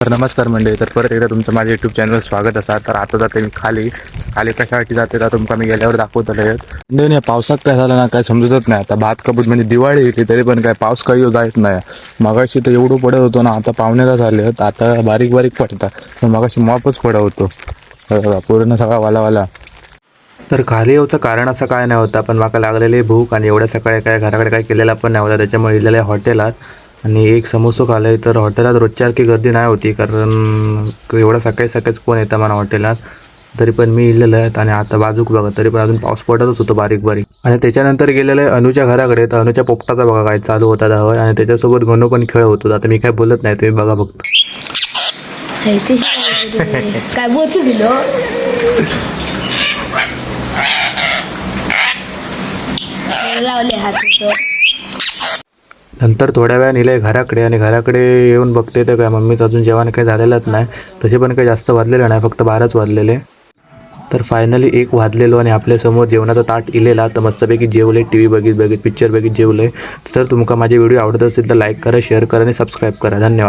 तर नमस्कार मंडळी. तर परत एकदा तुमचं माझ्या यूट्यूब चॅनलवर स्वागत असा. तर आता जाते मी खाली कशासाठी जाते तर तुमका मी गेल्यावर दाखवतले नाही. पावसात काय झालं ना काय समजतच नाही. आता भात कबूत म्हणजे दिवाळी येते तरी पण काय पाऊस काही जात नाही. मगाशी तर एवढं पडत होतो ना, आता पावणेला झाले आता बारीक बारीक पडतात. तर मगाशी मॉपच पडत होतो, पूर्ण सगळा वाला. तर खाली यायचं कारण असं काय नाही होतं, पण माका लागलेली भूक आणि एवढ्या सकाळी काय घराकडे काय केलेला पण नाही होता. त्याच्यामुळे इलेल्या हॉटेलात आणि एक समोसो खाल्लं. तर हॉटेलात रोजच्यासारखी गर्दी नाही होती, कारण एवढं सकाळी सकाळीच कोण येतं मला हॉटेलात. तरी पण मी इलेलं आहेत आणि आता बाजूक बघा तरी पण अजून पाऊस पडतच होतो बारीक बारीक. आणि त्याच्यानंतर गेलेलं आहे अनुच्या घराकडे. तर अनुच्या पोपटाचा बघा काय चालू होता धावत आणि त्याच्यासोबत गणू पण खेळ होतो. आता मी काय बोलत नाही, तुम्ही बघा फक्त. काय बोचू गेलो लावले हात. नंतर थोड्या वेळा नेलं आहे घराकडे आणि घराकडे येऊन बघते तर काय मम्मीचं अजून जेवण काही झालेलंच नाही. तसे पण काही जास्त वाजलेलं नाही, फक्त 12च वाजलेले. तर फायनली 1 वाजलेलो आणि आपल्यासमोर जेवणाचा ताट इलेला. तर मस्तपैकी जेवले, टी व्ही बघित पिक्चर बघित जेवले. तर तुमका माझे व्हिडिओ आवडत असेल तर लाईक करा, शेअर करा आणि सबस्क्राईब करा. धन्यवाद.